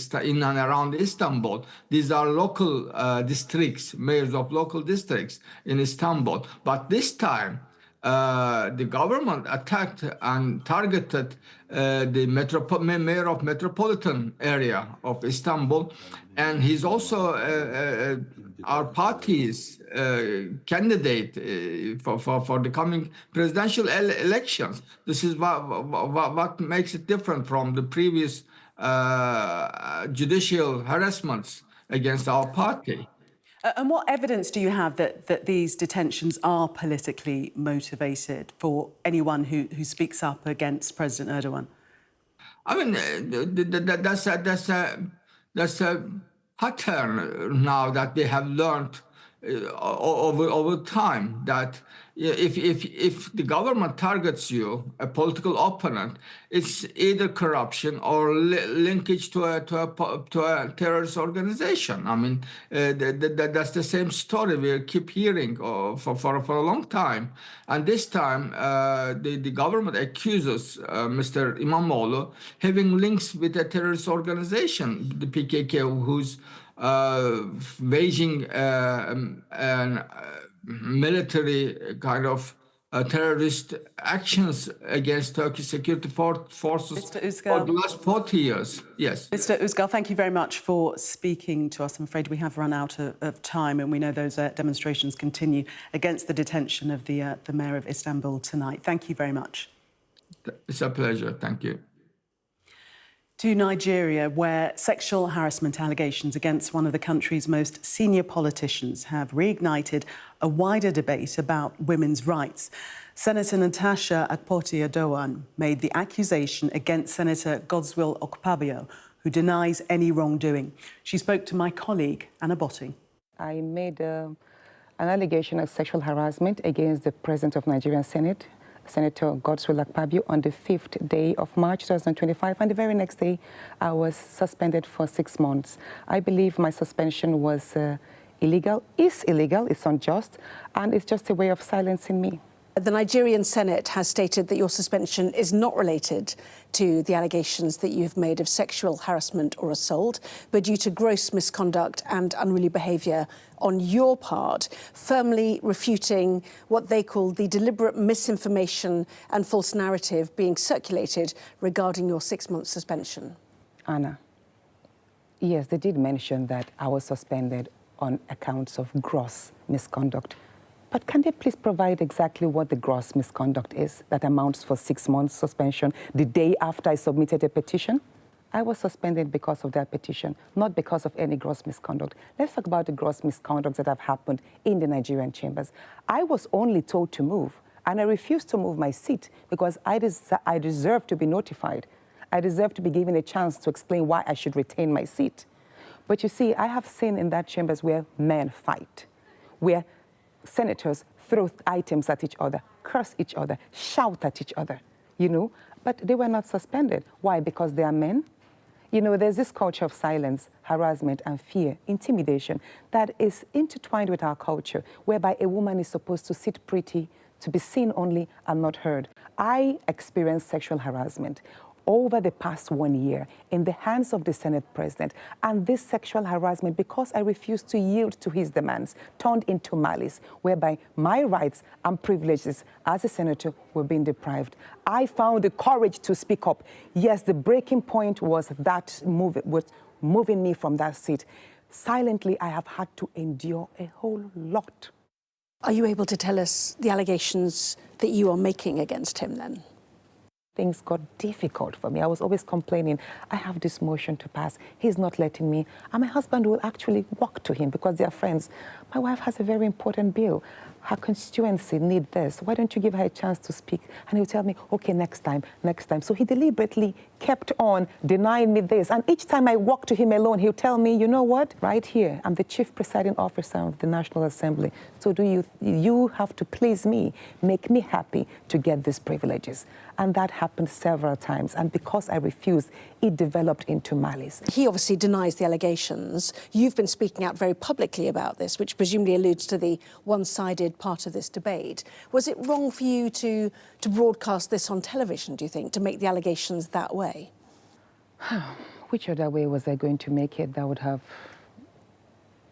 Speaker 8: and around Istanbul. These are local districts, mayors of local districts in Istanbul. But this time, the government attacked and targeted the mayor of metropolitan area of Istanbul, and he's also our party's candidate for the coming presidential elections. This is what makes it different from the previous judicial harassments against our party.
Speaker 1: And what evidence do you have that these detentions are politically motivated for anyone who speaks up against President Erdogan?
Speaker 8: I mean, that's a pattern now that we have learned over time, that if the government targets you, a political opponent, it's either corruption or linkage to a terrorist organization. I mean, that's the same story we keep hearing for a long time. And this time, the government accuses Mr. İmamoğlu having links with a terrorist organization, the PKK, who's waging military kind of terrorist actions against Turkish security forces for the last 40 years. Yes.
Speaker 1: Mr. Uzgel, thank you very much for speaking to us. I'm afraid we have run out of time, and we know those demonstrations continue against the detention of the mayor of Istanbul tonight. Thank you very much.
Speaker 8: It's a pleasure. Thank you.
Speaker 1: To Nigeria, where sexual harassment allegations against one of the country's most senior politicians have reignited a wider debate about women's rights. Senator Natasha Akpoti-Uduaghan made the accusation against Senator Godswill Akpabio, who denies any wrongdoing. She spoke to my colleague, Anna Botting.
Speaker 9: I made an allegation of sexual harassment against the President of Nigerian Senate, Senator Godswill Akpabio, on the 5th day of March 2025, and the very next day I was suspended for 6 months. I believe my suspension was illegal, it's unjust, and it's just a way of silencing me.
Speaker 10: The Nigerian Senate has stated that your suspension is not related to the allegations that you've made of sexual harassment or assault, but due to gross misconduct and unruly behaviour on your part, firmly refuting what they call the deliberate misinformation and false narrative being circulated regarding your 6-month suspension.
Speaker 9: Anna, yes, they did mention that I was suspended on accounts of gross misconduct. But can they please provide exactly what the gross misconduct is that amounts for 6 months suspension the day after I submitted a petition? I was suspended because of that petition, not because of any gross misconduct. Let's talk about the gross misconduct that have happened in the Nigerian chambers. I was only told to move, and I refused to move my seat because I deserve to be notified. I deserve to be given a chance to explain why I should retain my seat. But you see, I have seen in that chambers where men fight, where senators throw items at each other, curse each other, shout at each other, you know, but they were not suspended. Why? Because they are men? You know, there's this culture of silence, harassment and fear, intimidation that is intertwined with our culture, whereby a woman is supposed to sit pretty, to be seen only and not heard. I experienced sexual harassment over the past 1 year in the hands of the Senate President. And this sexual harassment, because I refused to yield to his demands, turned into malice, whereby my rights and privileges as a senator were being deprived. I found the courage to speak up. Yes, the breaking point was that moving me from that seat. Silently, I have had to endure a whole lot.
Speaker 10: Are you able to tell us the allegations that you are making against him then?
Speaker 9: Things got difficult for me. I was always complaining, I have this motion to pass, he's not letting me. And my husband will actually walk to him because they are friends. My wife has a very important bill. her constituency need this. Why don't you give her a chance to speak? And he'll tell me, okay, next time, next time. So he deliberately kept on denying me this. And each time I walk to him alone, he'll tell me, you know what? Right here, I'm the chief presiding officer of the National Assembly. So you have to please me, make me happy to get these privileges. And that happened several times. And because I refused, it developed into malice.
Speaker 10: He obviously denies the allegations. You've been speaking out very publicly about this, which presumably alludes to the one-sided part of this debate. Was it wrong for you to broadcast this on television, do you think, to make the allegations that way?
Speaker 9: Which other way was I going to make it that would have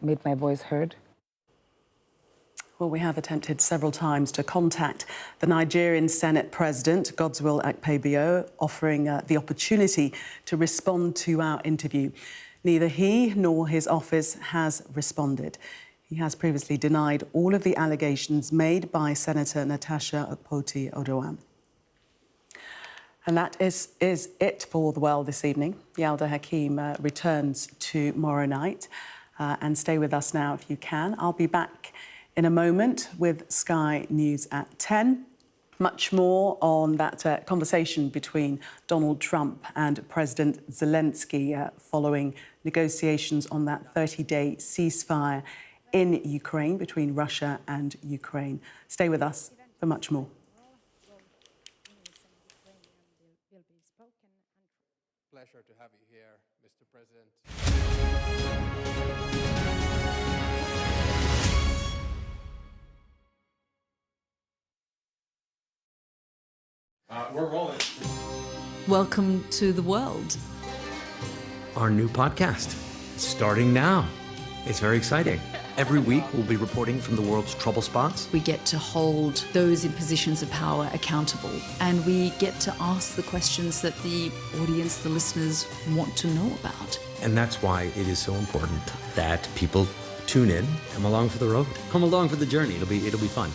Speaker 9: made my voice heard?
Speaker 1: Well, we have attempted several times to contact the Nigerian Senate President, Godswill Akpabio, offering the opportunity to respond to our interview. Neither he nor his office has responded. He has previously denied all of the allegations made by Senator Natasha Akpoti-Uduaghan. And that is it for The World this evening. Yalda Hakim returns tomorrow night. And stay with us now if you can. I'll be back in a moment with Sky News at 10. Much more on that conversation between Donald Trump and President Zelenskyy following negotiations on that 30-day ceasefire in Ukraine between Russia and Ukraine. Stay with us for much more.
Speaker 17: Pleasure to have you here, Mr. President. We're rolling.
Speaker 18: Welcome to the world.
Speaker 19: Our new podcast, starting now. It's very exciting. Every week, we'll be reporting from the world's trouble spots.
Speaker 18: We get to hold those in positions of power accountable, and we get to ask the questions that the audience, the listeners, want to know about.
Speaker 19: And that's why it is so important that people tune in, come along for the road, come along for the journey. It'll be fun.